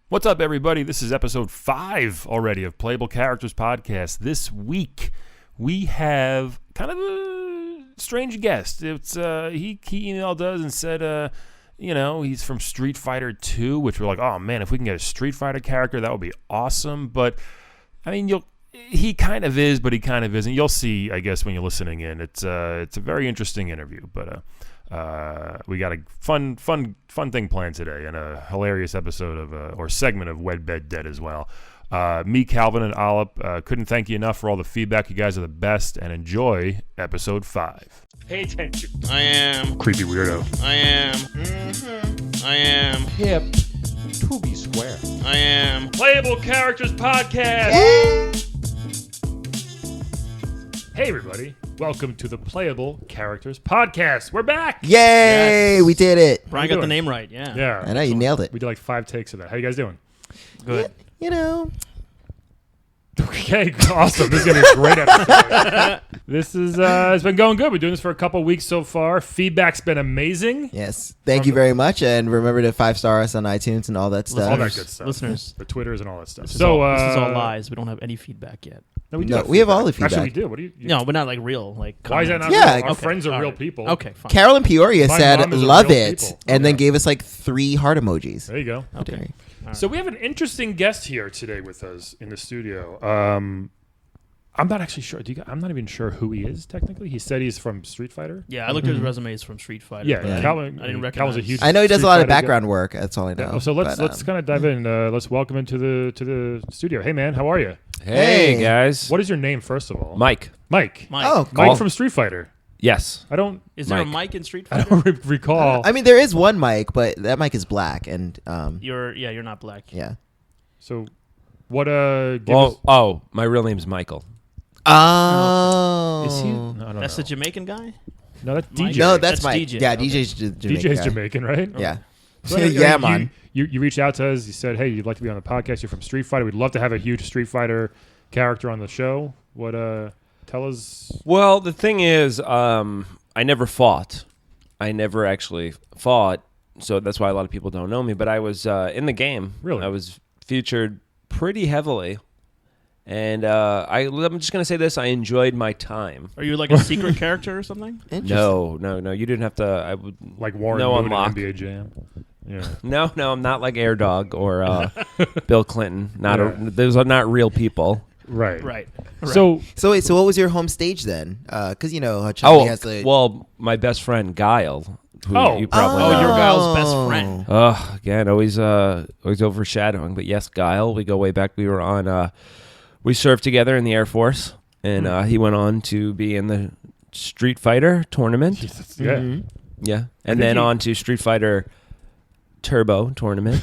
What's up, everybody? This is episode 5 already of Playable Characters Podcast. This week, we have kind of a strange guest. It's he emailed us and said, he's from Street Fighter 2, which we're like, oh man, if we can get a Street Fighter character, that would be awesome. But I mean, he kind of is, but he kind of isn't. You'll see, I guess, when you're listening in. It's a very interesting interview, but we got a fun thing planned today, and a hilarious episode of or segment of Wed Bed Dead as well. Me, Calvin, and Olip couldn't thank you enough for all the feedback. You guys are the best, and enjoy episode 5. Pay attention. I am. Creepy weirdo. I am. Mm-hmm. I am. Hip to be square. I am. Playable Characters Podcast. Hey, everybody. Welcome to the Playable Characters Podcast. We're back. Yay! Yes. We did it. Brian got the name right, yeah. Yeah. I know, you nailed it. We did like 5 takes of that. How you guys doing? Good. You know. Okay, awesome. This is going to be a great episode. This is, it's been going good. We're doing this for a couple weeks so far. Feedback's been amazing. Yes. Thank you very much. And remember to 5-star us on iTunes and all that stuff. All that good stuff. Listeners. The Twitters and all that stuff. This is all lies. We don't have any feedback yet. No, we do. No, we have all the feedback. Actually, we do. What do you No, but not like real. Why is that not Yeah. real? Our Okay. friends are All real right. people. Okay, fine. Carol in Peoria My said, mom is a love real it. people. And then Okay. gave us like 3 heart emojis. There you go. Okay. So we have an interesting guest here today with us in the studio. I'm not actually sure. I'm not even sure who he is technically. He said he's from Street Fighter. Yeah, I looked at his resumes from Street Fighter. Yeah, but I Calvin. didn't recognize. Calvin's a huge. I know he does Street a lot of Fighter guy. background work. That's all I know. Yeah, so let's But, kind of dive in. Let's welcome him to the studio. Hey man, how are you? Hey, Hey. guys. What is your name first of all? Mike. Mike. Mike. Oh, Mike cool. from Street Fighter. Yes. I don't. Is there a Mike. Mike in Street I Fighter? don't recall. I mean, there is one mic, but that mic is black. And, You're not black. yeah. So, what? Give us, My real name's Michael. Oh. is he? No, I don't That's know. the Jamaican guy? No, that's Mike? DJ. No, that's That's Mike. DJ. Yeah, Okay. DJ's Jamaican. DJ's guy. Jamaican, right? Yeah. So, Yeah, man. You reached out to us. You said, "Hey, you'd like to be on the podcast. You're from Street Fighter. We'd love to have a huge Street Fighter character on the show." What? Tell us. Well, the thing is, I never fought. I never actually fought, so that's why a lot of people don't know me. But I was in the game. Really? I was featured pretty heavily. And I'm just going to say this. I enjoyed my time. Are you like a secret character or something? Interesting. No. You didn't have to. I would Like Warren No Moon unlock. in NBA Jam. Yeah. No, I'm not like Air Dog or Bill Clinton. Yeah. Those are not real people. Right. Right. So, So wait, so what was your home stage then? Because, you know, how Chucky has the... well, my best friend Guile, who Oh. you probably Oh, know. you're Guile's best friend. Again, always overshadowing. But yes, Guile, we go way back. We were on, we served together in the Air Force, and he went on to be in the Street Fighter tournament. Jesus, yeah. Mhm. Yeah, and think then he- on to Street Fighter Turbo tournament.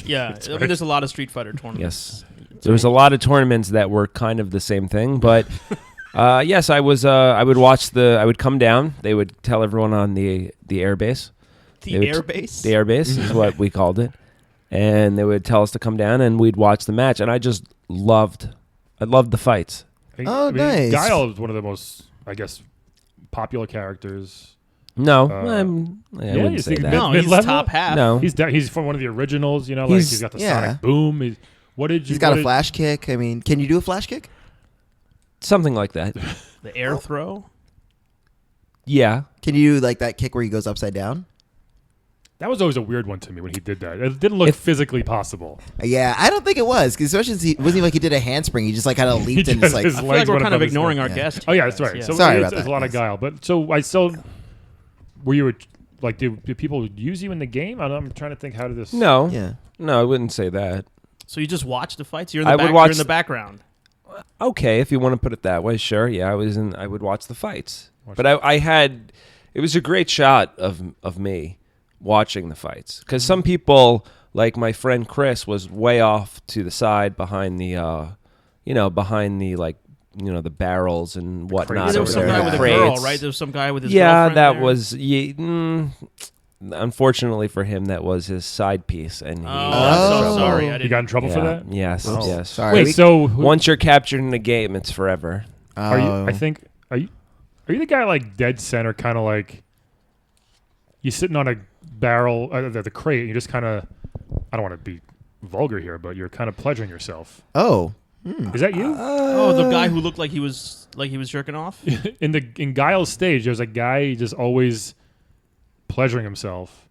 Yeah. I mean, there's a lot of Street Fighter tournaments. Yes, there was a lot of tournaments that were kind of the same thing, but. Yes, I was. I would watch I would come down. They would tell everyone on the air base. The They would- air base? The air base is what we called it, and they would tell us to come down, and we'd watch the match. And I just loved. I loved the fights. Oh, nice. Guile is one of the most, I guess, popular characters. No, Yeah, I you wouldn't say think that. No, he's Mid-level? top half. No, He's from one of the originals. You know, like He's- he's got the yeah. sonic boom. What did you? He's got what a did- flash kick. I mean, can you do a flash kick? something like that. The air throw? Yeah, Can you do like that kick where he goes upside down? That was always a weird one to me when he did that. It didn't look physically possible. Yeah, I don't think it was, because especially since it wasn't like he did a handspring. He just like kind of leaped and just like. his I feel legs like we're went kind of above his ignoring head. our Yeah. guest. Oh yeah, here, that's right. guys. So Sorry it's, about it's that, a lot of yes. Guile. But so I still, were you like, did people use you in the game? I'm trying to think. How did this? no, Yeah. no, I wouldn't say that. So you just watch the fights? You're in I the would back. watch You're in the background. Okay, if you want to put it that way, sure. Yeah, I would watch the fights, but I had. It was a great shot of me watching the fights, because some people, like my friend Chris, was way off to the side behind the, behind the the barrels and whatnot. Yeah, There was some over guy there, with a the girl, crates. right? There was some guy with his Yeah, girlfriend that there. was. Unfortunately for him, that was his side piece, and he Oh, got in I'm so trouble. sorry. I You didn't. got in trouble for Yeah, that? Yes, Oh, yes. sorry. Wait, so Once you're captured in a game, it's forever. are you? Oh. I think are you the guy like dead center, kind of like you're sitting on a barrel, the crate, and you just kind of. I don't want to be vulgar here, but you're kind of pleasuring yourself. Oh. Is that you? Oh, the guy who looked like he was jerking off. in Guile's stage, there's a guy just always pleasuring himself.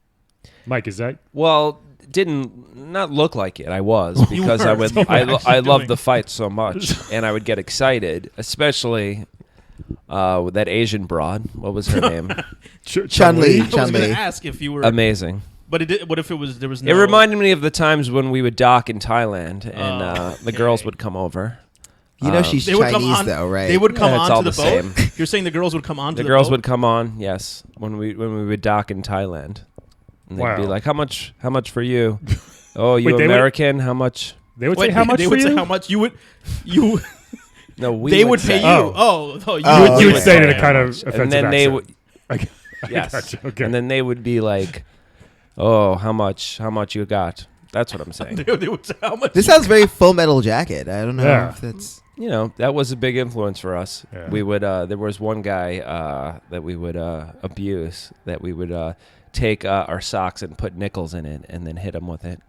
Mike, is that? Well, didn't not look like it. I was You because were. So I actually loved doing. the fight so much, and I would get excited, especially with that Asian broad. What was her name? Chun-Li. I was going Chun-Li. to ask if you were, Amazing. but what if there was no? It reminded me of the times when we would dock in Thailand, and the okay. girls would come over. You know she's They would come Chinese on, though, right? They would come Yeah, it's all onto the the boat. same. You're saying the girls would come onto The the girls boat? would come on, yes, when we would dock in Thailand, and they'd be Wow. like, "How much for you? Oh, you Wait, they would- American? How much?" They would Wait, say how much they for would you? say how much you would. No, we They would pay say. you. Oh. Oh, you, Oh, would, You would okay. say it in a kind of offensive and then they accent. would. I Yes. gotcha, okay. And then they would be like, "Oh, how much you got?" That's what I'm saying. they would say how much. This sounds very Full Metal Jacket. I don't know Yeah. if that's. You know, that was a big influence for us. Yeah. We would there was one guy that we would abuse, that we would take our socks and put nickels in it and then hit him with it.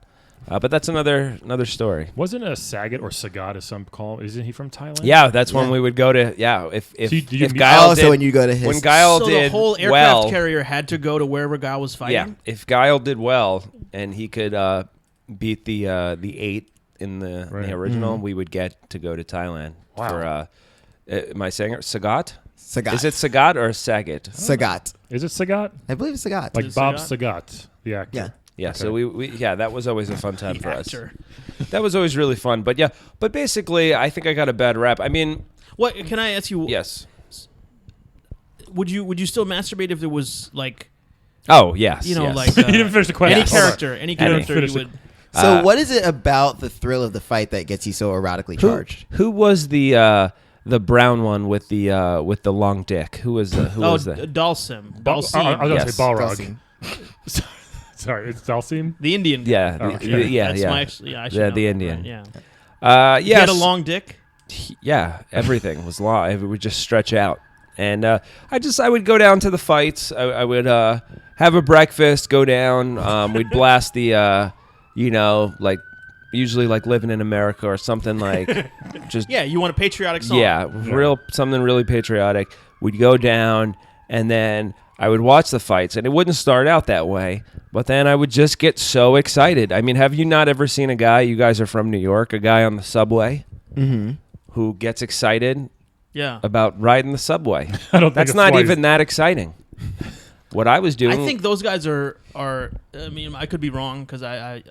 But that's another story. Wasn't a Sagat or Sagat, as some call? Isn't he from Thailand? Yeah, that's when Yeah. we would go to. Yeah, if So you if meet- Guile Oh, did, so when you go to his. when Guile so did the whole aircraft well, carrier had to go to wherever Guile was fighting. yeah, if Guile did well and he could beat the 8 in the Right. original, we would get to go to Thailand Wow. for. Am I saying it? Sagat? Sagat. Is it Sagat or Sagat? Sagat? Is it Sagat? I believe it's Sagat. Like it Bob Sagat? Sagat, the actor. Yeah. Yeah, Okay. so we that was always a fun time The for us. actor. That was always really fun. But yeah, but basically, I think I got a bad rap. I mean, What can I ask you? yes. Would you still masturbate if there was like Oh, yes. you know yes. like You didn't finish the question. any Yes. character any character Finish you it. would. So Uh, what is it about the thrill of the fight that gets you so erotically charged? Who was the brown one with the long dick? Who was that? Dalsim. I was going to Yes. say Balrog. Dulcine. Sorry, it's Dalsim? The Indian. Yeah, Oh, the- okay. yeah, That's yeah. my actually. Yeah, I should Yeah, know the that, Indian. right? Yeah. He Yes. had a long dick. Yeah, everything was long. It would just stretch out. And I would go down to the fights. I would have a breakfast, go down. We'd blast the, like usually like Living in America or something like just, Yeah, you want a patriotic song? yeah, something really patriotic. We'd go down and then I would watch the fights, and it wouldn't start out that way, but then I would just get so excited. I mean, have you not ever seen a guy, you guys are from New York, a guy on the subway who gets excited Yeah. about riding the subway? I don't think That's it's not wise. even that exciting. What I was doing, I think those guys are. I mean, I could be wrong because I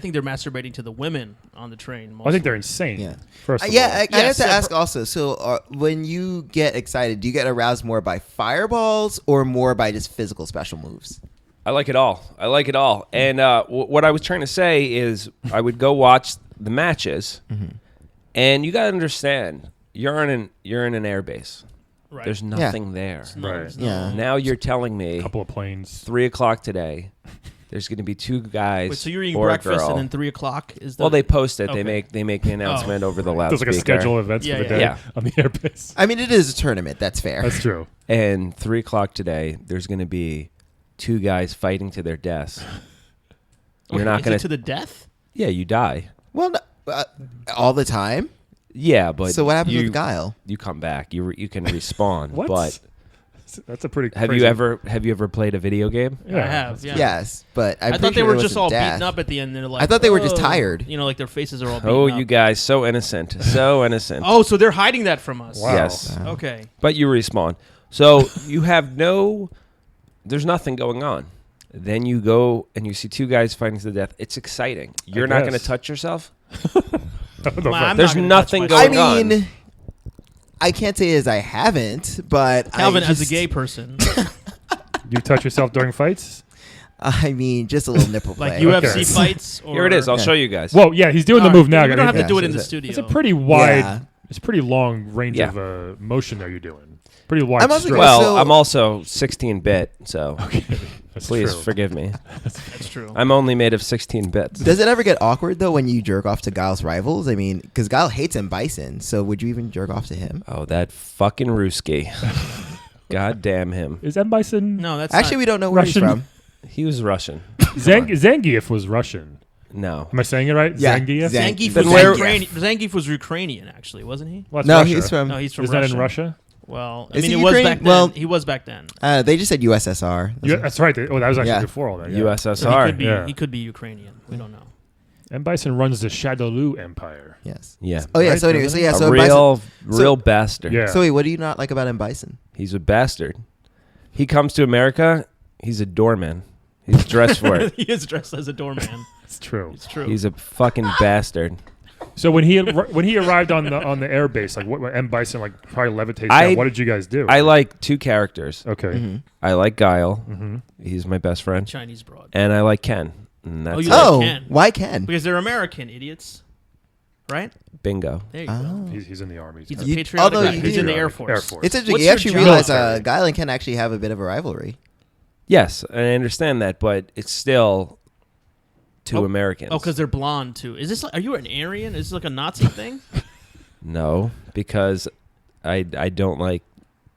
think they're masturbating to the women on the train. I think they're insane. Yeah. First of all. Yeah, I have Yes, to yeah, ask also. So, when you get excited, do you get aroused more by fireballs or more by just physical special moves? I like it all. And what I was trying to say is I would go watch the matches, and you got to understand, you're in an airbase. Right. There's nothing there. Right. Yeah. Now you're telling me A couple of planes. 3:00 today, there's going to be 2 guys. Wait, so you're eating or a breakfast girl. and then 3:00 is the. Well, they post it. Okay. They make the announcement over the There's loudspeaker. like a schedule of events Yeah, for the yeah. day Yeah. on the airbase. I mean, it is a tournament. That's fair. That's true. And 3:00 today, there's going to be 2 guys fighting to their deaths. You're Okay, not is going it to the death. Yeah, you die. Well, no, all the time. Yeah, but So what happens you, with Guile? You come back. You can respawn. What? But That's a pretty have crazy- you ever played a video game? Yeah. I have. Yeah. Yes, but I'm I thought pretty they sure were it just wasn't all death. beaten up at the end. They're like, I thought they were just "Oh," tired. You know, like their faces are all beaten Oh, up. you guys, so innocent. So innocent. Oh, so they're hiding that from us. Wow. Yes. Okay. But you respawn. So you have there's nothing going on. Then you go and you see 2 guys fighting to the death. It's exciting. You're not going to guess. touch yourself? Well, I'm There's not gonna nothing touch going myself. I on. mean, I can't say as I haven't, but Calvin, I as a just, gay person, You touch yourself during fights? I mean, just a little nipple like play. UFC Okay. fights. Or, Here it is. I'll Yeah. show you guys. Well, yeah, he's doing the All move right, now. You don't have to Yeah. do it in the It's studio. It's a pretty wide. Yeah. It's a pretty long range Yeah. of motion there you're doing. Pretty wide I'm also stroke. Well, So- I'm also 16-bit, so That's please true. forgive me. That's true. I'm only made of 16 bits. Does it ever get awkward though when you jerk off to Guile's rivals? I mean, because Guile hates M. Bison, so would you even jerk off to him? Oh, that fucking Ruski. God damn him. Is M. Bison? No, that's Actually, we don't know where Russian? he's from. He was Russian. Zangief was Russian. No. Am I saying it right? Yeah. Zangief? Zangief Then was, where- Zangief was Ukrainian, actually, wasn't he? Well, that's No, Russia. he's from. No, he's from Is Russia. that in Russia? Well, I Is mean, he it was Ukrainian? back then. Well- He was back then. They just said USSR. That's right. That was actually Yeah. before all that. Yeah. So USSR. he could be. Yeah. He could be Ukrainian. We don't know. M. Bison runs the Shadowloo Empire. Yes. Yeah. Oh yeah. Right, So anyway, doesn't so yeah. A So M. Bison, real bastard. Yeah. So wait, what do you not like about M. Bison? He's a bastard. He comes to America. He's a doorman. He's dressed for it. He is dressed as a doorman. It's true. It's true. He's a fucking bastard. So when he arrived on the air base, like what M. Bison like probably levitates I- down. What did you guys do? I like two characters. Okay. Mm-hmm. I like Guile. Mm-hmm. He's my best friend. Chinese broad. And I like Ken. And that's you it. like Oh, Ken. why Ken? Because they're American idiots, right? Bingo. There you go. Oh. He's in the army. He's He's a You- patriotic although guy. you He's do- in the Air Force. Air Force. It's interesting. What's You your actually job? realize Military. Guile and Ken actually have a bit of a rivalry. Yes, I understand that, but it's still two Oh. Americans. Oh, because they're blonde too. Is this? Are you an Aryan? Is this like a Nazi thing? No, because I don't like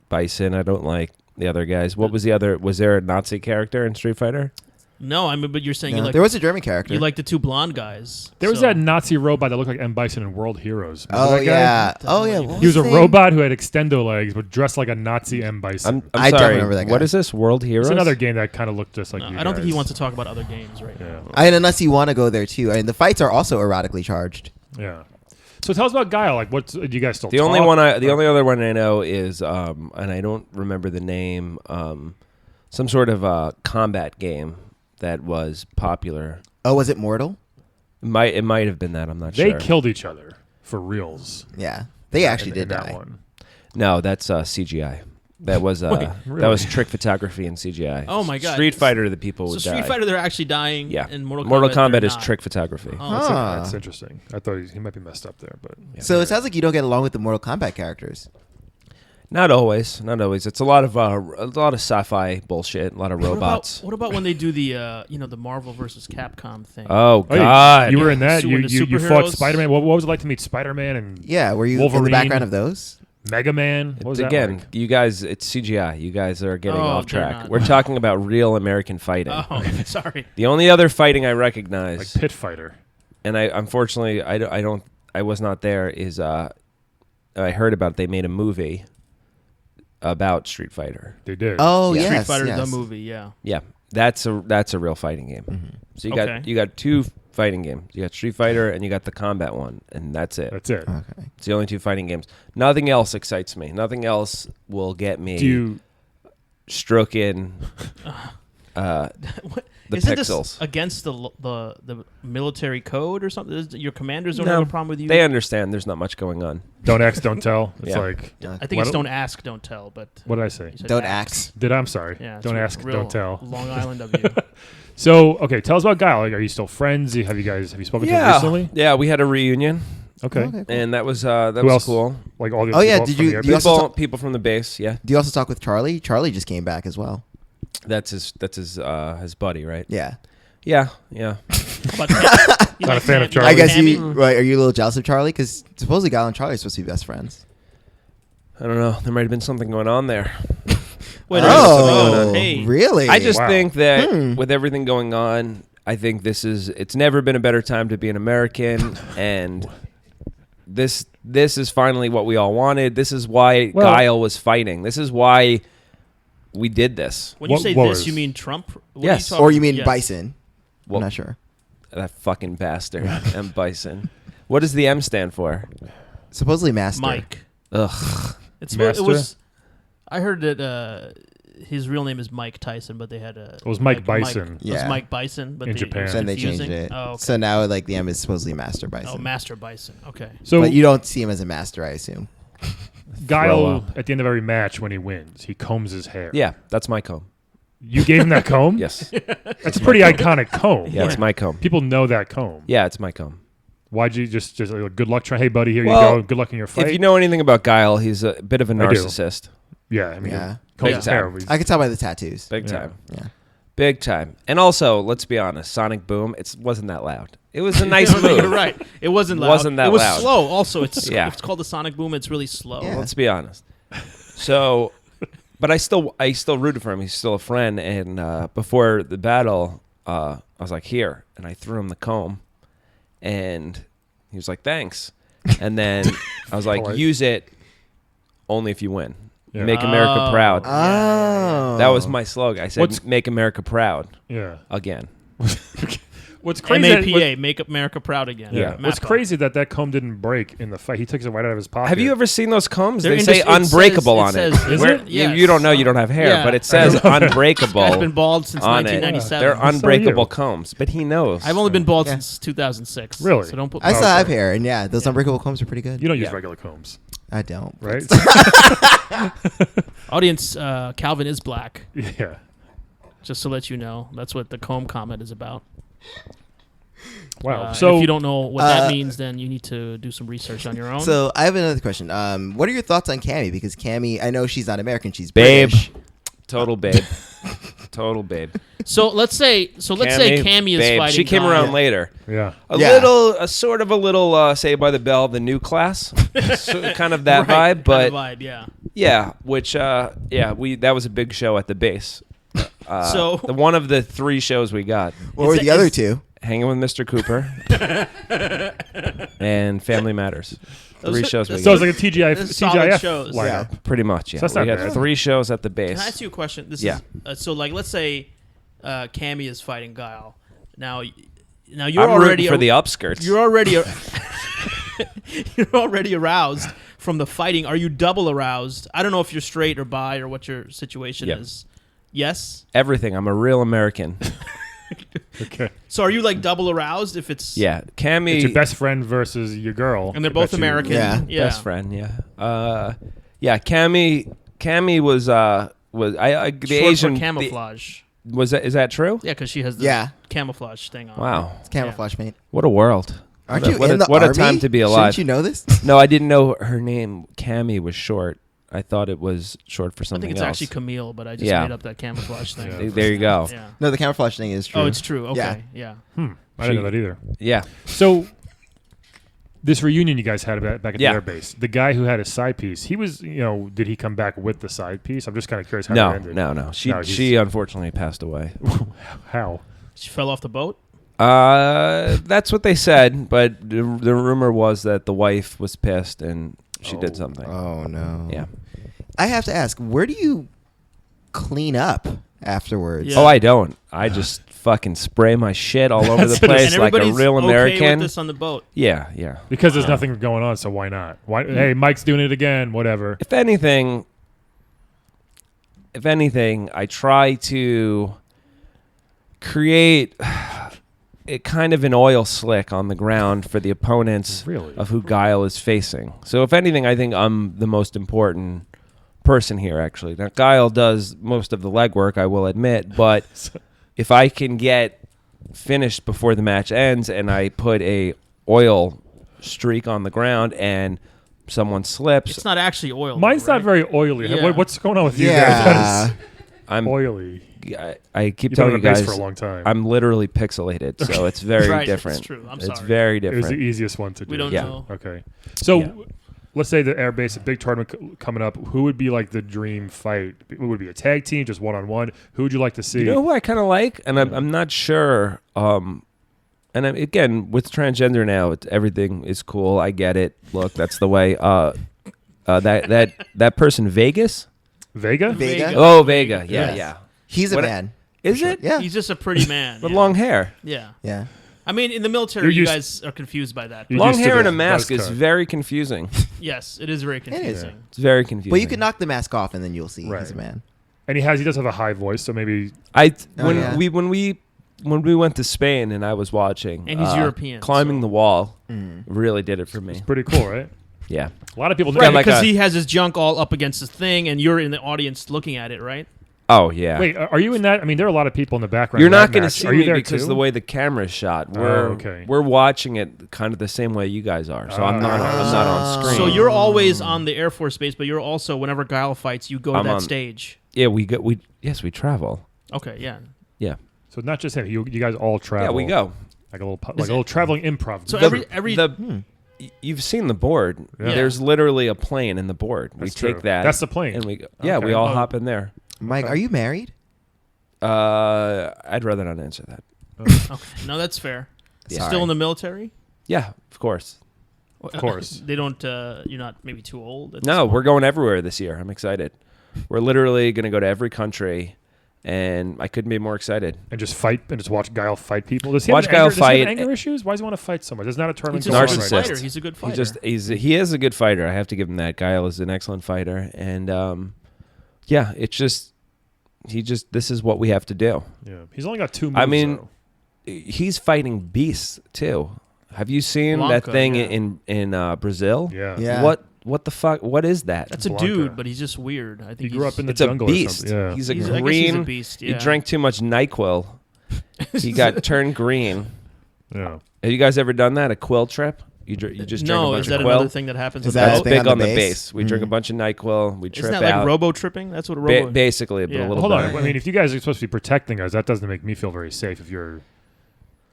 Bison. I don't like the other guys. What was the other? Was there a Nazi character in Street Fighter? No, I mean, but you're saying No, you like there was a German character. you like the two blonde guys. There was so- that Nazi robot that looked like M. Bison in World Heroes. Remember Oh that guy? yeah. Doesn't Oh yeah. really- what He was a his name? robot who had extendo legs, but dressed like a Nazi M. Bison. I'm I sorry. definitely remember that guy. What is this? World Heroes? It's another game that kind of looked just like No, you I don't think he guys. wants to talk about other games right now. Yeah. And unless you want to go there too. I mean, the fights are also erotically charged. Yeah. So tell us about Guile. Like, what do you guys still? The only talk? one the only other one I know is and I don't remember the name. Some sort of combat game that was popular. Oh, was it Mortal? It might have been that. I'm not They sure. killed each other for reals. Yeah, they actually in did that die. one. No, that's CGI. That was Wait, that really? was trick photography and CGI. Oh my God. Street Fighter, the people So would Street die. Fighter, they're actually dying. Yeah. And Mortal Kombat they're is not. trick photography. Oh, Huh. That's interesting. I thought he might be messed up there, but So it sounds like you don't get along with the Mortal Kombat characters. Not always. Not always. It's a lot of sci-fi bullshit. A lot of robots. What about when they do the the Marvel versus Capcom thing? Oh Oh, yeah, God! you were in that. So You when the you fought superheroes- Spider-Man. What was it like to meet Spider-Man and Yeah, were you in Wolverine. the background of those? Mega Man? What was that Again, like? you guys, it's CGI. You guys are getting Oh, off they're track. not. We're talking about real American fighting. Oh, sorry. The only other fighting I Like recognize, Pit Fighter. and I unfortunately I was not there. Is I heard about it. They made a movie about Street Fighter. They did. Oh Yeah. yes, Street Fighter yes. the movie, yeah. Yeah, that's a real fighting game. Mm-hmm. So Okay. you got two fighting games. You got Street Fighter and you got the combat one, and that's it. That's it. Okay. It's the only two fighting games. Nothing else excites me. Nothing else will get me Do you? stroking What? the Isn't pixels. this against the military code or something? Your commanders don't No, have a problem with you? They understand there's not much going on. Don't ask, don't tell. It's Yeah. like, I think it's What- don't ask, don't tell. But what did I say? you said Don't ask. I'm sorry. Yeah, it's Don't real- ask, real don't tell. Long Island of you. So, okay, tell us about Guile. Like, are you still friends? Have you spoken to him recently? Yeah, we had a reunion, Okay. Okay. and that was Who was else? cool. Like all the Oh, yeah, people did from you- the air do you base? also People from the base. Yeah, Do you also talk with Charlie? Charlie just came back as well. that's his buddy, right? Yeah. Yeah. But Not a fan of Charlie. I guess Tammy? you right. Are you a little jealous of Charlie? Because supposedly Guile and Charlie are supposed to be best friends. I don't know. There might have been something going on there. Wait, Oh, hey. really? I just Wow. think that Hmm. with everything going on, I think it's never been a better time to be an American, and this is finally what we all wanted. This is why Well- Guile was fighting. This is why we did this. When you What say was? this, you mean Trump? What Yes. are talking- Or you mean yes. Bison? Well, I'm not sure. that fucking bastard, M. Bison. What does the M stand for? Supposedly Master. Mike. Ugh. It Master? was. I heard that his real name is Mike Tyson, but they had a. It was Mike Bison. It was Yeah. Mike Bison, but In it Japan. was Then they changed confusing. it. Oh, okay. So now like the M is supposedly Master Bison. Oh, Master Bison. Okay. So but you don't see him as a master, I assume. Throw Guile, up. at the end of every match, when he wins, he combs his hair. Yeah, that's my comb. You gave him that comb? Yes. That's a pretty iconic comb. Yeah, it's my comb. People know that comb. Yeah, it's my comb. Why'd you just good luck try? Hey, buddy, here Well, you go. Good luck in your fight. If you know anything about Guile, he's a bit of a I do. narcissist. yeah, I mean, Yeah. combs Big his hair. time. I can tell by the tattoos. Big Yeah. time. Yeah. Big time. And also, let's be honest, Sonic Boom, it wasn't that loud. It was a nice No, move. You're right. It wasn't loud. Wasn't that It was loud. slow. Also, it's Yeah. it's called the Sonic Boom. It's really slow. Yeah. Let's be honest. So, but I still rooted for him. He's still a friend. And before the battle, I was like, here. And I threw him the comb. And he was like, thanks. And then I was like, Polite. use it only if you win. Yeah. Make America proud. Oh. That was my slogan. I said, What's- make America proud Yeah. again. What's crazy? MAPA, make America proud again. Yeah. What's MAPA. crazy that comb didn't break in the fight. He takes it right out of his pocket. Have you ever seen those combs? They're They say it says- unbreakable it on it. says- Is Where- it? you- Yes. You don't know, you don't have hair, Yeah. but it says unbreakable I've been bald since on it. 1997. They're So are unbreakable you. combs, but he knows. I've only been bald Yeah. since 2006. Really? So don't put. I still okay. have hair, and yeah, those unbreakable combs are pretty good. You don't use Yeah. regular combs, I don't. right? Audience, Calvin is black. Yeah. Just to let you know, that's what the comb comment is about. Wow. And So if you don't know what that means, then you need to do some research on your own. So I have another question. What are your thoughts on Cammy? Because Cammy, I know she's not American; she's Babe. British. Total babe. Total babe. So let's say Cammy is babe. fighting. She came Guile. around later. yeah. A sort of a little Saved by the Bell, the new class, so, kind of that Right, vibe. But kind of vibe, yeah. yeah, which that was a big show at the base. So- one of the 3 shows we got, What were the other two? Hanging with Mr. Cooper, and Family Matters. Those 3 are- shows we So it's got. like a Those are solid TGIF shows. lineup. Pretty much, yeah. So that's we not had bad. 3 shows at the Can I base. ask you a question? This Yeah. is so like let's say Cammy is fighting Guile. Now you're I'm already rooting for the upskirts. you're already you're already aroused from the fighting. Are you double aroused? I don't know if you're straight or bi or what your situation Yep. is. Yes. Everything. I'm a real American. Okay. So are you like double aroused if it's Yeah, Cammy. It's your best friend versus your girl. and they're both Bet you- American? Yeah. Best friend, yeah. Yeah, Cammy was the Short Asian for camouflage. Is that true? Yeah, because she has the Yeah. camouflage thing on. Wow, It's camouflage, mate. what a world! Aren't What a- you what in a, the what army? a time to be alive. Shouldn't you know this? No, I didn't know her name. Cammy was short. I thought it was short for I something think it's else. actually Camille, but I just Yeah. made up that camouflage thing. Yeah. There you go. Yeah. No, the camouflage thing is true. Oh, it's true. Okay. Yeah. I didn't know that either. Yeah, So this reunion you guys had back at Yeah. the air base, the guy who had a side piece, he was, did he come back with the side piece? I'm just kind of curious how no, that ended. no. She No, he's- she unfortunately passed away. How? She fell off the boat. That's what they said, but the rumor was that the wife was pissed and she did something. Oh no. Yeah. I have to ask, where do you clean up afterwards? Yeah. Oh, I don't. I just fucking spray my shit all over the That's what it place and like a everybody's real okay American. with this on the boat. Yeah, yeah. Because there's nothing going on, so why not? Why? Hey, Mike's doing it again. Whatever. If anything, I try to create a kind of an oil slick on the ground for the opponents Really? of who Guile is facing. So if anything, I think I'm the most important person here, actually. Now, Guile does most of the legwork, I will admit, but if I can get finished before the match ends and I put a oil streak on the ground and someone slips, It's not actually oil. Mine's though, not right? very oily. Yeah. What's going on with you Yeah. guys? I'm Oily. I keep You've been telling on you the base guys, for a long time. I'm literally pixelated, so it's very Right, different. it's true. I'm It's sorry. very It was different. the easiest one to do. We don't Yeah. know. Okay. So Yeah. let's say the air base, a big tournament coming up. Who would be like the dream fight? Would it be a tag team, just one-on-one? Who would you like to see? You know who I kind of like, and I'm not sure. Again, with transgender now, everything is cool. I get it. Look, that's the way. That person, Vegas. Vega? Vega? Oh, Vega. Yeah, Yes. yeah. He's a What- man. Is it? Yeah. He's just a pretty man. With yeah. long hair. Yeah. Yeah. I mean, in the military, You're you used- guys are confused by that. You're Long used to hair and the a mask buzz is cut. very confusing. Yes, it is very confusing. It's very confusing. But you can knock the mask off and then you'll see Right. he's a man. And he does have a high voice, so maybe I Oh, when yeah. we went to Spain and I was watching, And he's European, climbing so- the wall Mm. really did it for me. it's pretty cool, right? Yeah. A lot of people Right, don't. like because a- he has his junk all up against his thing, and you're in the audience looking at it, right? Oh yeah. Wait, are you in that? I mean, there are a lot of people in the background. You're in not that going to match. see Are you me there because too? the way the camera is shot. Oh, We're okay. we're watching it kind of the same way you guys are. So I'm not on screen. So you're always on the Air Force base, but you're also, whenever Guile fights, you go to I'm that on- stage. yeah, we travel. Okay, yeah. Yeah. So not just him. You guys all travel. Yeah, we go. like a little traveling improv. So group. You've seen the board. Yeah. There's literally a plane in the board. That's we take true. that. That's the plane. And we yeah, Okay. we all Oh. hop in there. Mike, are you married? I'd rather not answer that. Okay. No, that's fair. Yeah. Still in the military? Yeah, of course. Of course. They don't. You're not maybe too old. at this No, point? we're going everywhere this year. I'm excited. We're literally going to go to every country, and I couldn't be more excited. And just fight and just watch Guile fight people. Does he Watch have Guile does he have fight. anger issues? Why does he want to fight so much? There's not a tournament He's going just on a right good now. Narcissist. fighter. He's a good fighter. He is a good fighter. I have to give him that. Guile is an excellent fighter, and yeah, it's just this is what we have to do. Yeah, he's only got 2 moves. I mean, though. he's fighting beasts too. Have you seen Blanca, that thing yeah. in Brazil? Yeah. Yeah. What the fuck? What is that? That's a Blanca. dude, but he's just weird. I think He grew up in the It's a jungle beast. or something. Yeah. He's a I guess green. he's a beast. Yeah. He drank too much NyQuil. He got turned green. Yeah. Have you guys ever done that? A quill trip? You just drink a No, bunch is of that quill? another thing that happens? Is with that That's a thing big on on the the base? base. We drink a bunch of NyQuil. We trip Isn't that like out. robo tripping? That's what a robo. Basically, but Yeah. a little Hold bit. on. I mean, if you guys are supposed to be protecting us, that doesn't make me feel very safe. If you're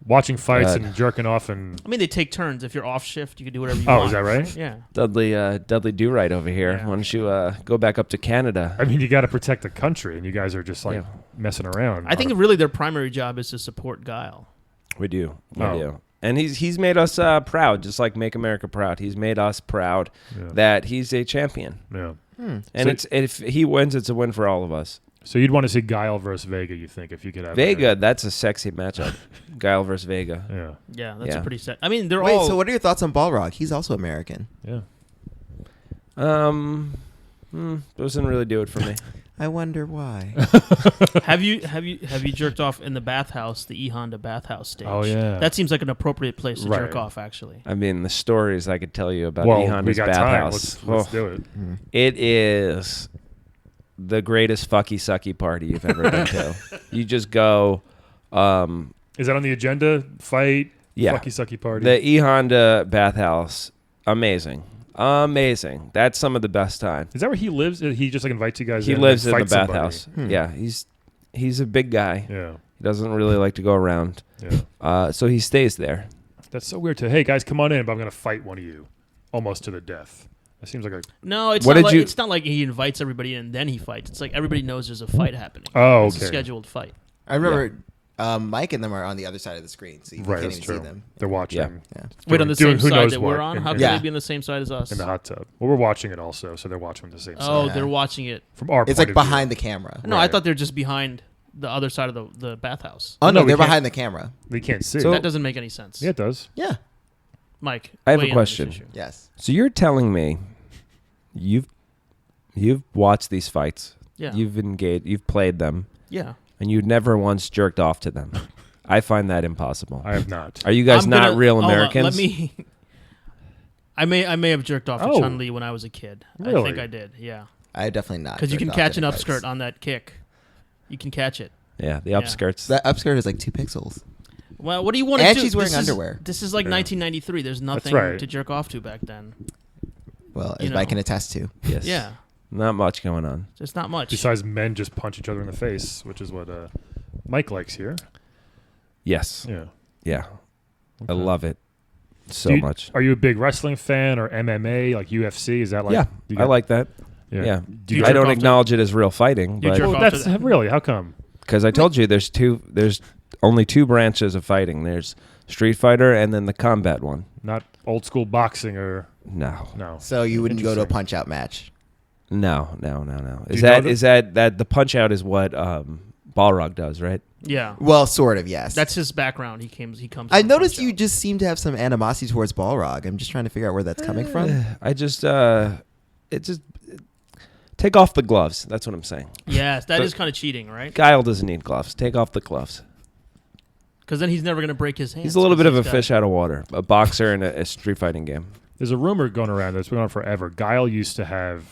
watching fights God. and jerking off and I mean, they take turns. If you're off shift, you can do whatever you want. oh, is that right? Yeah. Dudley Do-Right over here. Yeah. Why don't you go back up to Canada? I mean, you got to protect the country, and you guys are just like Yeah. messing around. I think really their primary job is to support Guile. We do. We Oh. do. And he's made us proud, just like Make America Proud. He's made us proud Yeah. that he's a champion. Yeah. And So- it's if he wins, it's a win for all of us. So you'd want to see Guile versus Vega, you think, if you could have Vega, that's a sexy matchup. Guile versus Vega. Yeah. Yeah, that's Yeah. a pretty set. I mean, they're Wait, all. so what are your thoughts on Balrog? He's also American. Yeah. Doesn't really do it for me. I wonder why. have you jerked off in the bathhouse, the E Honda bathhouse stage? Oh, yeah. That seems like an appropriate place to Right. jerk off. Actually, I mean, the stories I could tell you about Well, E we Honda's got time. bathhouse. Let's do it. It is the greatest fucky sucky party you've ever been to. You just go, Is that on the agenda? Fight? yeah. Fucky sucky party? The E Honda bathhouse, amazing. That's some of the best time. Is that where he lives? He just like invites you guys He in lives and in the fights somebody? bathhouse. Yeah, he's a big guy. Yeah. He doesn't really like to go around. Yeah. So he stays there. That's so weird to, hey, guys, come on in, but I'm going to fight one of you almost to the death. That seems like a... no, it's What not. did Like, you- it's not like he invites everybody in and then he fights. It's like everybody knows there's a fight happening. Oh, It's a okay. scheduled fight. I remember Mike and them are on the other side of the screen, so you Right, can't that's even true. see them. They're watching. Yeah. Yeah. Wait, on the doing same who side knows that what we're on? in- How in- can Yeah. they be on the same side as us? In the hot tub. Well, we're watching it also, so they're watching from the same side. Oh, Yeah. they're watching it. From our It's point like of behind view. the camera. No, Right. I thought they're just behind the other side of the bathhouse. Oh, No, no, we they're can't- behind the camera. They can't see. So- That doesn't make any sense. yeah, it does. Yeah. Mike, I have a weigh in on this question. issue. Yes. So you're telling me you've watched these fights. Yeah. You've engaged. You've played them, Yeah. and you never once jerked off to them. I find that impossible. I have not. Are you guys I'm not gonna- real hold on, Americans? let me. I may have jerked off to Oh. Chun-Li when I was a kid. I Really? think I did. Yeah. I definitely not. Because you can jerked off catch in an fights. upskirt on that kick. You can catch it. Yeah, the Yeah. upskirts. That upskirt is like 2 pixels. Well, what do you want to do? And she's wearing This is- underwear. This is like Yeah. 1993. There's nothing right. to jerk off to back then. Well, You as know. I can attest to. Yes. Yeah. Not much going on. Just not much. Besides men just punch each other in the face, which is what Mike likes here. Yes. Yeah. Yeah. I Okay. love it so Do you- much. Are you a big wrestling fan or MMA, like UFC? Is that like... Yeah, you I got- like that. Yeah. Yeah. Do you I jerk don't off to- acknowledge it as real fighting, You but jerk Well, off to that's the- really... How come? because I told you there's only 2 branches of fighting. There's Street Fighter and then the combat one. Not old school boxing or... No. No. So you wouldn't go to a Interesting. punch out match. No. Do Is you know that the punch out is what Balrog does, right? Yeah. Well, sort of, yes. That's his background. He comes. I from noticed Punch you Out. just seem to have some animosity towards Balrog. I'm just trying to figure out where that's coming from. I just take off the gloves. That's what I'm saying. Yes, that But- is kind of cheating, right? Guile doesn't need gloves. Take off the gloves. Because then he's never going to break his hands. He's a little 'cause bit of a got- fish out of water, a boxer in a street fighting game. There's a rumor going around that's been on forever. Guile used to have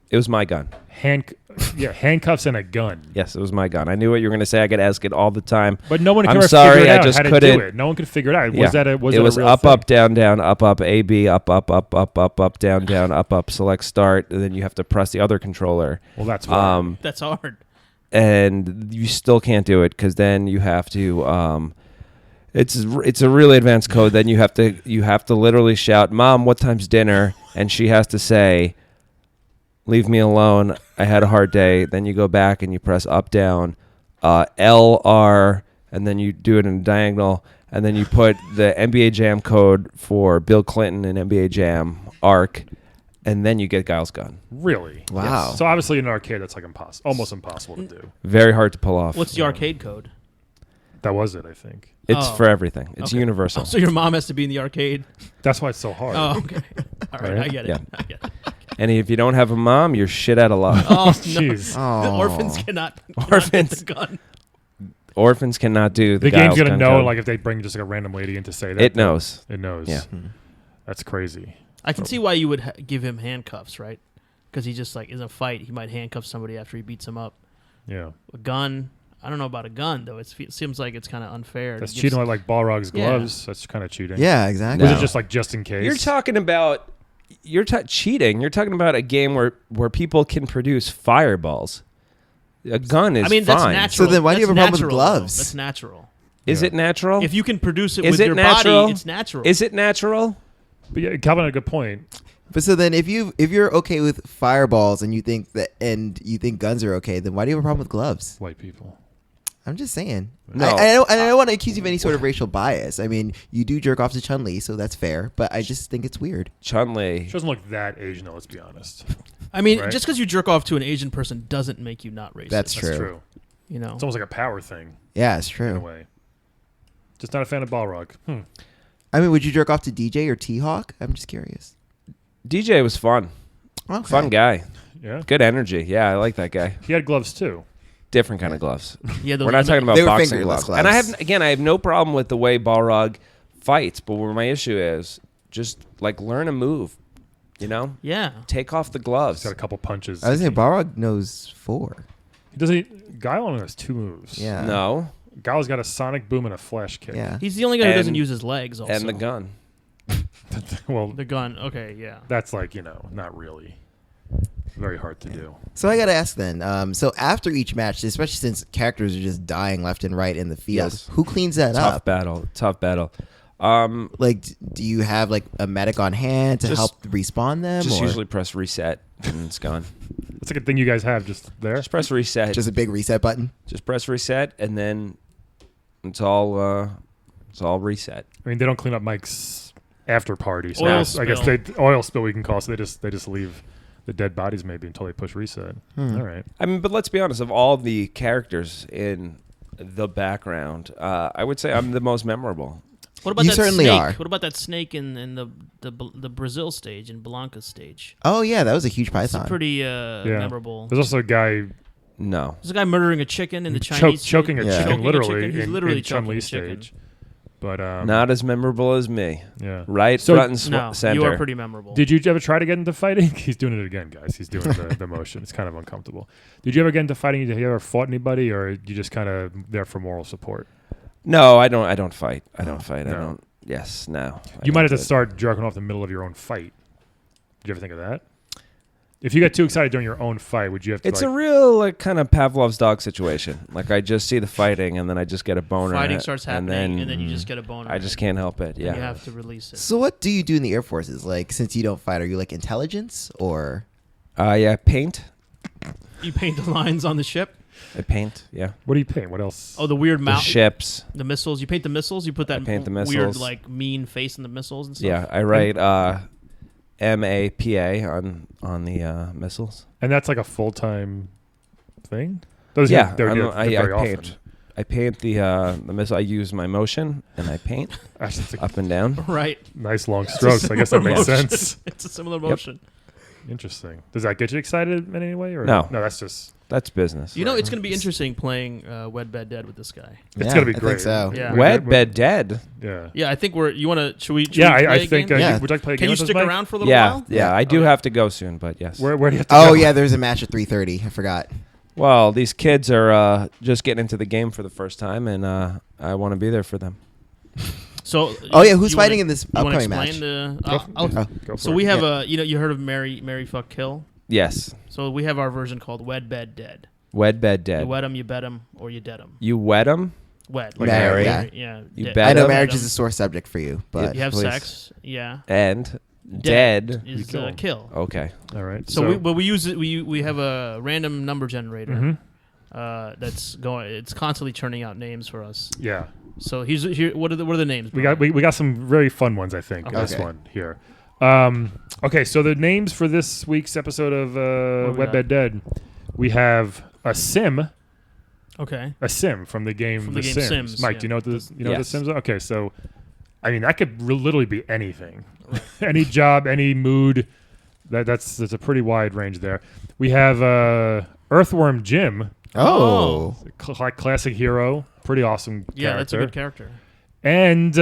It was my gun. handcuffs and a gun. Yes, it was my gun. I knew what you were going to say. I get asked it all the time. But no one could I'm ever sorry, figure it I out just how to couldn't- do it. No one could figure it out. Yeah. Was that a it was a real up, thing? up, down, down, up, up, A, B, up, up, up, up, up, up, down, down, up, up, select start, and then you have to press the other controller. Well, that's why. That's hard. And you still can't do it because then you have to. It's a really advanced code. Then you have to literally shout, "Mom, what time's dinner?" And she has to say, "Leave me alone. I had a hard day." Then you go back and you press up, down, L, R, and then you do it in a diagonal. and then you put the NBA Jam code for Bill Clinton and NBA Jam ARC, and then you get Guile's gun. Really? Wow. So obviously in an arcade, that's like almost impossible to do. Very hard to pull off. What's the arcade code? That was it, I think. It's Oh. for everything. It's Okay. universal. Oh, so your mom has to be in the arcade? That's why it's so hard. Oh, okay. All right, Right? I get it. Yeah. I get it. And if you don't have a mom, you're shit out of luck. Oh, no. Jeez. The Oh. orphans cannot Orphans. get the gun. Orphans cannot do The Guile's game's gonna gun know, code. like if they bring just like a random lady in to say that. It knows. It knows. Yeah. That's crazy. I can see why you would give him handcuffs, right? Because he just like in a fight, he might handcuff somebody after he beats him up. Yeah. A gun, I don't know about a gun though. It seems like it's kind of unfair. to That's give cheating like Balrog's Yeah. gloves. That's kind of cheating. Yeah, exactly. Was No. it just like just in case? You're talking about cheating. You're talking about a game where people can produce fireballs. A gun is I mean, that's fine. natural. So then why do you That's have a problem with natural, gloves? though. That's natural. Is Yeah. it natural? If you can produce it Is with it your natural? body, it's natural. Is it natural? But yeah, Calvin had a good point. But so then, if you're okay with fireballs and you think guns are okay, then why do you have a problem with gloves? White people. I'm just saying. No. I don't want to accuse you of any sort of racial bias. I mean, you do jerk off to Chun-Li, so that's fair. But I just think it's weird. Chun-Li. She doesn't look that Asian, though, let's be honest. I mean, Right. just because you jerk off to an Asian person doesn't make you not racist. That's That's True. true. You know. It's almost like a power thing Yeah, it's in a true. way. Just not a fan of Balrog. I mean, would you jerk off to DJ or T-Hawk? I'm just curious. DJ was fun. Okay. Fun guy. Yeah. Good energy. Yeah, I like that guy. He had gloves too. Different kind of gloves. Yeah, those We're not talking about They were boxing fingerless gloves. And I gloves. have no problem with the way Balrog fights, but where my issue is, just like learn a move. You know, Yeah. take off the He's gloves. got a couple punches. I was saying Balrog knows 4. He doesn't. Guile only has 2 moves. Yeah. No, Guile's got a sonic boom and a flash kick. Yeah. He's the only guy who doesn't And- use his legs. Also, and the gun. Well, The gun. Okay. Yeah. that's like not really. Very hard to do. So I got to ask then. So after each match, especially since characters are just dying left and right in the field, Yes. who cleans that Tough up? battle. Tough battle. Like, do you have like a medic on hand to Just- help respawn them? Just or usually press reset and it's gone. That's like a thing you guys have just there. Just press reset. just a big reset button? Just press reset and then it's all reset. I mean, they don't clean up Mike's after party. So Oil I guess spill. oil spill we can call. So they just leave the dead bodies maybe until they push reset. All right. I mean, but let's be honest. Of all the characters in the background, I would say I'm the most memorable. What about You that certainly snake? are. What about that snake in the Brazil stage and Blanca's stage? Oh yeah, that was a huge It's python. pretty memorable. There's also a guy No, There's a guy murdering a chicken in the Chinese choking a Yeah. chicken Choking a literally chicken. He's in, literally in Chun-Li choking a chicken. stage. But not as memorable as me. yeah. Right So- front and No, center. you are pretty memorable. Did you ever try to get into fighting? He's doing it again, guys. He's doing the motion. It's kind of uncomfortable. Did you ever get into fighting? Have you ever fought anybody, or you just kind of there for moral support? No, I don't. I don't fight. I don't fight. I No. don't. Yes, no. I You might don't have to do it. start jerking off in the middle of your own fight. Did you ever think of that? If you get too excited during your own fight, would you have to? It's a real like kind of Pavlov's dog situation. Like I just see the fighting and then I just get a boner. Fighting starts happening, and then you mm, just get a boner. I just can't help it. And Yeah. you have to release it. So what do you do in the Air Forces? Like, since you don't fight, are you like intelligence or? Yeah. Paint. You paint the lines on the ship. I paint. Yeah. What do you paint? What else? Oh, the weird The mount. ships. The missiles. You paint the missiles. You put that paint the weird, missiles. like mean face in the missiles and stuff. Yeah. I write MAPA on the missiles. And that's like a full time thing. Those Yeah. they're I very paint. often. I paint the missile. I use my motion and I paint Actually, it's a up and down. Right. nice long strokes. I guess that makes Motion. sense. It's a similar motion. Interesting. Does that get you excited in any way? Or No. No, that's just. That's business. You know, it's going to be interesting playing Wed Bed Dead with this guy. It's Yeah, gonna be I think great. so. Yeah. Wed bed dead. Yeah. Yeah, I think we're. You want to? Should we? Yeah, we play I a think. game? Yeah. Would you like to play a Can game you with us, stick Mike? around for a little Yeah, while? yeah. I do Okay. have to go soon, but yes. Where do you have to Oh go? yeah, there's a match at 3:30. I forgot. Well, these kids are just getting into the game for the first time, and I want to be there for them. So. Oh yeah, who's you fighting wanna- in this you wanna upcoming match? explain the? Go I'll- Go for so it. we have Yeah. a. You heard of Mary Fuck Kill? Yes. So we have our version called Wed Bed Dead. Wed bed You dead. wed them, you bet them, or you dead them. You wed them? Wed. Like Marry. Yeah. You dead. bet I know 'em. marriage Bet is 'em. a sore subject for you, but You have please. sex. Yeah. And dead. is kill 'em. kill. Okay. All right. So we use it. We have a random number generator. Mhm. that's going. It's constantly churning out names for us. Yeah. So here's here. What are the names? We got some very fun ones, I think, in this Okay. one here. Okay, so the names for this week's episode of What we Web got? Bed Dead, we have a sim Okay. from the game From the game Sims. Sims, Mike, yeah. do you know what the what the Yes. Sims are? Okay, so I mean that could literally be anything, any job, any mood. That's a pretty wide range there. We have Earthworm Jim, Oh. classic hero, pretty awesome character. Yeah, that's a good character. And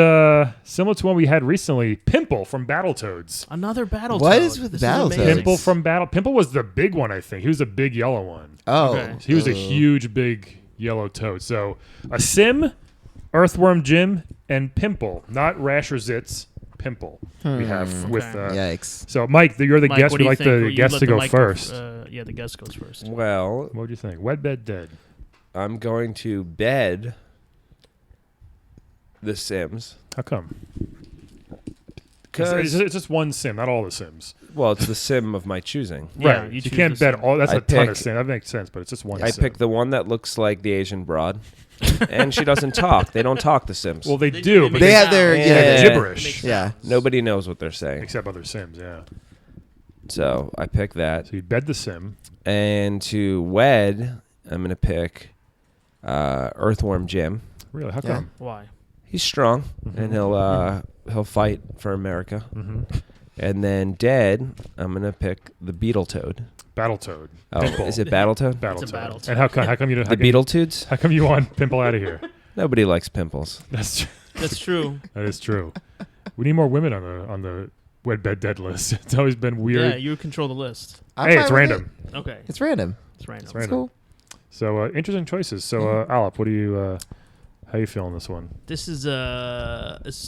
similar to one we had recently, Pimple from Battletoads. Another Battletoad. What is with This Battletoads? amazing. Pimple from Pimple was the big one, I think. He was the big yellow one. Oh. Okay. He was a huge, big yellow toad. So a Sim, Earthworm Jim, and Pimple. Not Rash or Zitz, Pimple. We have with. Okay. Yikes. So Mike, you're the Mike, guest. what do We you like think? the You guest let to the go mic first. yeah, the guest goes first. Well, What do you think? Wed Bed Dead. I'm going to bed The Sims. How come? Because It's just one Sim, not all the Sims. well, it's the sim of my choosing. Yeah, Right. you You choose can't the bet Sim. all. That's I a ton pick- of Sims. That makes sense, but it's just one I Sim. pick the one that looks like the Asian broad, and she doesn't talk. They don't talk, the Sims. Well, they They do, do, but They they have their, Yeah. you know, Yeah. gibberish. Makes yeah. Nobody knows what they're saying. Except other Sims, yeah. So I pick that. So you bed the Sim. And to wed, I'm going to pick Earthworm Jim. Really? How Yeah. come? Why? He's strong, Mhm. and he'll fight for America. Mm-hmm. And then dead, I'm going to pick the Beetletoad. Battletoad. Oh, Pimple. is it Battletoad? Battletoad. It's a Battletoad. And how come you don't? The Beetletoads? How come you want Pimple out of here? Nobody likes pimples. That's That's true. that is true. We need more women on the Wed Bed Dead list. It's always been Yeah, weird. you control the list. I'm Hey, fine it's with random. Okay, it. It's random. it's random. It's It's random. cool. So interesting choices. So Alep, what do you? How you feeling this one? This is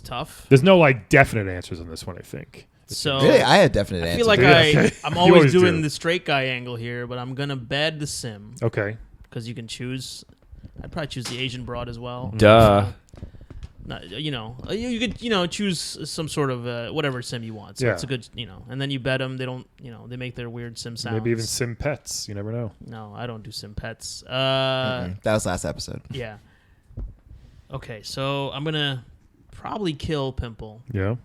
tough. There's no like definite answers on this one. I think. So Really? I had definite I answers. feel like Yeah, okay. I'm You always always doing do. the straight guy angle here, but I'm gonna bed the Sim Okay. because you can choose. I'd probably choose the Asian broad as well. Duh. You could choose some sort of whatever sim you want. So Yeah. it's a good and then you bet them. They don't they make their weird sim sounds. Maybe even Sim pets. You never know. No, I don't do sim pets. That was last episode. Yeah. Okay, so I'm gonna probably kill Pimple Yeah.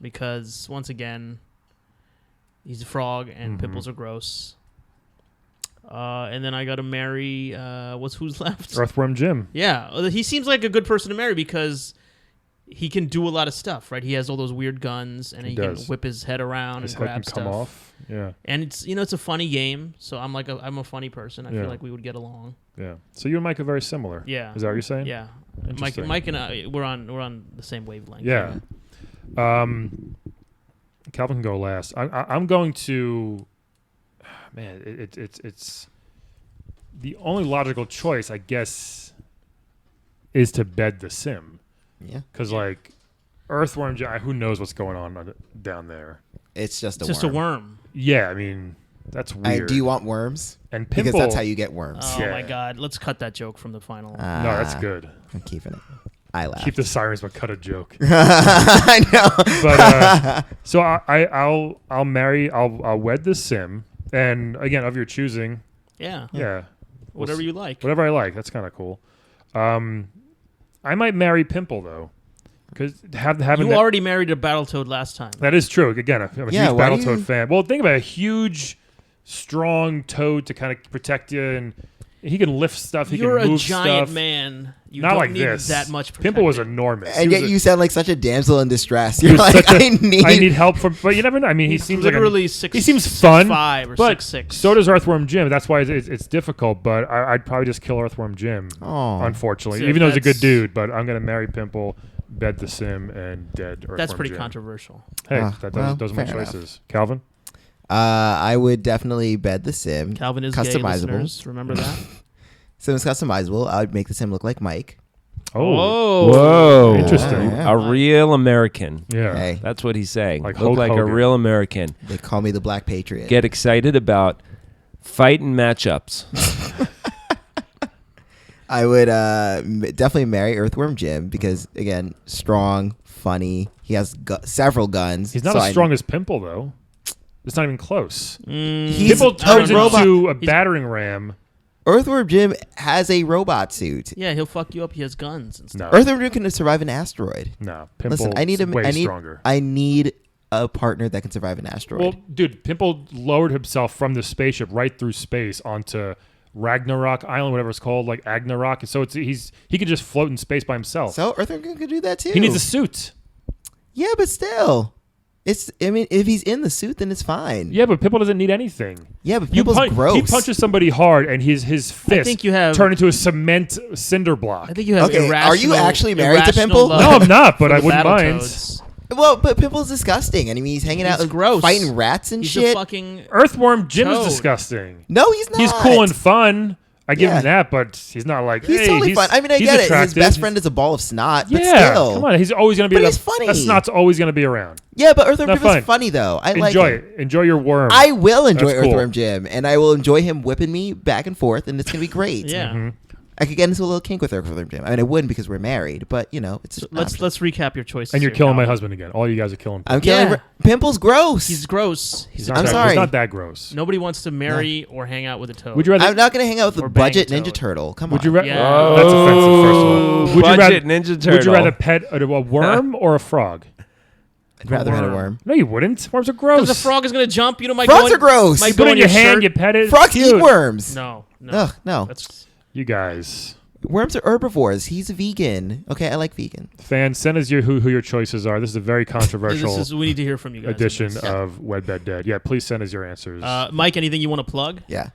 because once again, he's a frog and Mhm. pimples are gross. And then I got to marry. Who's left? Earthworm Jim. Yeah, he seems like a good person to marry because he can do a lot of stuff, right? He has all those weird guns, and He he does. can whip his head around His and head grab can come stuff. off. Yeah. And it's a funny game, so I'm a funny person. I Yeah. feel like we would get along. Yeah. So you and Mike are very similar. Yeah. Is that what you're saying? Yeah. Interesting. Mike and I we're on the same wavelength. Yeah. Calvin can go last. I'm going to. Man, it's the only logical choice, I guess, is to bed the Sim Yeah. because like Earthworm, who knows what's going on down there? It's just a It's just worm. a worm. Yeah, I mean that's weird. Do you want worms? and Pimple? Because that's how you get worms. Oh Yeah. my god, let's cut that joke from the final. No, that's good. I'm keeping it. I laugh. Keep the sirens, but cut a joke. I know. But so I'll marry. I'll wed the Sim, and again of your choosing. Yeah. Yeah. Whatever you like. Whatever I like. That's kind of cool. I might marry Pimple though, because having You that, already married a Battletoad last time. that is true. Again, I'm a Yeah, huge why do Battletoad you- fan. Well, think about a huge, strong toad to kind of protect you, and he can lift stuff. He You're can a move giant stuff. man. You Not don't like need this. that much Pimple was protecting. enormous. And He was yet a- you sound like such a damsel in distress. he You're was like, such a- I need help from, but you never know. I mean, he He's seems like literally six. he seems fun, 6'5" or but 6'6". so does Earthworm Jim. That's why it's difficult. But I'd probably just kill Earthworm Jim. Oh. Unfortunately, See, even though he's a good that's- dude, but I'm gonna marry Pimple, bed the Sim, and dead Earthworm That's pretty Jim. controversial. Hey, well, those are my fair enough. choices. Calvin, I would definitely bed the Sim. Calvin is gay, Customizable. listeners. Remember that? Sim is customizable. I would make the Sim look like Mike. oh, Whoa. Interesting. Yeah. A real American. yeah, Hey, That's what he's saying. Like Look Hulk like Hogan. a real American. they call me the Black Patriot. Get excited about fighting matchups. I would definitely marry Earthworm Jim because, again, strong, funny. He has several guns. he's not so as I- strong as Pimple though. It's not even close. He's Pimple a turns robot. into a He's- battering ram Earthworm Jim has a robot suit. Yeah, he'll fuck you up. He has guns and stuff. No, Earthworm Jim can survive an asteroid. no. Pimple Listen, I need a way I need stronger. I need a partner that can survive an asteroid. Well, dude, Pimple lowered himself from the spaceship right through space onto Ragnarok Island, whatever it's called, like Agnarok. And so he could just float in space by himself. So Earthworm Jim could do that too. He needs a suit. Yeah, but still, I mean, if he's in the suit, then it's fine. Yeah, but Pimple doesn't need anything. Yeah, but Pimple's gross. He punches somebody hard, and his fist think you have- turned into a cement cinder block. I think you have Okay, irrational. are you actually married to irrational Pimple? love No, I'm not, but for I the wouldn't mind. Battletoads. Well, but Pimple's disgusting. I mean, he's hanging out, He's gross. fighting rats and He's shit. a fucking. Earthworm Jim is Toad. disgusting. No, he's not. He's cool and fun. I give Yeah. him that, but he's not like. He's hey, totally fun. I mean, I he's get it. His attractive. best friend is a ball of snot, but Yeah, still. come on. He's always gonna be. But he's funny. That snot's always gonna be around. Yeah, but Earthworm Not Jim is fun. funny though. I like Enjoy him. it. Enjoy your worm. I will enjoy That's cool. Earthworm Jim, and I will enjoy him whipping me back and forth, and it's gonna be great. Yeah. Mm-hmm. I could get into a little kink with Earthworm Jim. I mean, I wouldn't because we're married, but you know, it's. So an let's option. recap your choices. And you're here, killing my Calvin. husband again. All you guys are killing. I'm killing. Yeah. Pimple's gross. He's gross. He's not I'm that- sorry. He's not that gross. Nobody wants to marry or hang out with a toad. Would you rather? I'm not gonna hang out with the Or bang budget a Ninja toad. Turtle. Come Would on. you rather? Yeah. That's offensive. First of all, would you rather? Budget Ninja Turtle. Would you rather pet a worm or a frog? I'd rather have a Worm. worm. No, you wouldn't. Worms are gross. Because the frog is gonna jump. You know, might Frogs go in- are gross. might You go put it in your hand, shirt. you pet it. Frogs it's cute. eat worms. No, no. Ugh, no. That's You guys, Worms are herbivores. He's a vegan. Okay, I like vegan. fans, send us who your choices are. This is a very controversial we need to hear from you guys. on edition this. of Wed Bed Dead. Yeah, please send us your answers. Mike, anything you want to plug? Yeah.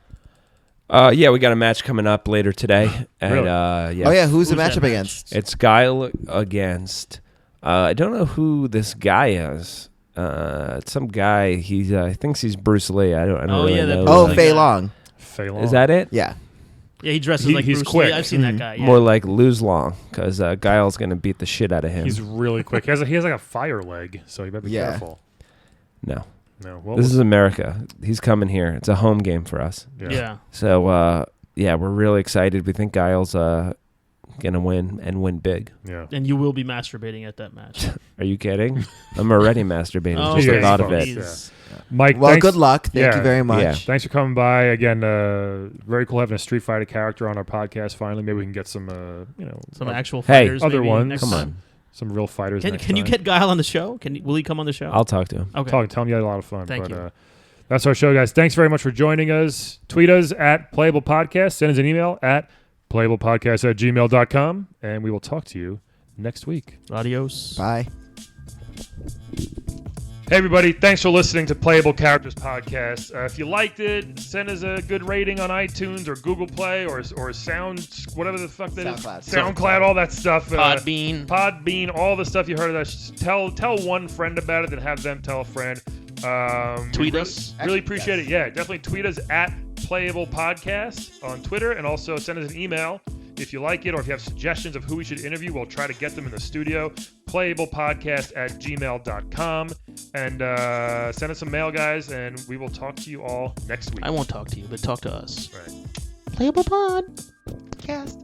Yeah, we got a match coming up later today. And, Really? yeah. Oh yeah, who's the Who's that matchup match? against? It's Guile against. I don't know who this guy is. It's some guy. He thinks he's Bruce Lee. I don't Oh, really yeah, that know. Bruce Oh, Lee Fei guy. Long. Fei Long. Is that it? Yeah. Yeah, he dresses He- like he's Bruce quick. Lee. I've seen that guy. Yeah. More like Lose Long, because Guile's gonna beat the shit out of him. He's really quick. He has like a fire leg, so you better be Yeah. careful. No, No, well, this is America. He's coming here. It's a home game for us. Yeah. So yeah, we're really excited. We think Guile's gonna win and win big. yeah. And you will be masturbating at that match. Are you kidding? I'm already masturbating Oh, just okay. the thought of it. Please. Mike, Well, thanks, good luck. Thank Yeah. you very much. Yeah. Thanks for coming by again. Very cool having a Street Fighter character on our podcast. Finally, maybe we can get some, Some actual Hey. fighters. other maybe ones. next Come time. on, some real fighters. Can, next can you time. get Guile on the show? Will he come on the show? I'll talk to him. Okay. Tell him you had a lot of fun. Thank but, you. That's our show, guys. Thanks very much for joining us. Tweet us at Playable Podcast. Send us an email at playablepodcast@gmail.com. And we will talk to you next week. Adios. Bye. Hey, everybody. Thanks for listening to Playable Characters Podcast. If you liked it, send us a good rating on iTunes or Google Play or Sound, whatever the fuck that is. SoundCloud. SoundCloud, all that stuff. Podbean. All the stuff you heard of that. Just tell one friend about it, then have them tell a friend. Tweet we us. Really appreciate it. Yeah, definitely tweet us at Playable Podcast on Twitter, and also send us an email if you like it, or if you have suggestions of who we should interview. We'll try to get them in the studio. Playablepodcast@gmail.com, and send us some mail, guys, and we will talk to you all next week. I won't talk to you, but talk to us. Right. Playable Pod. Cast.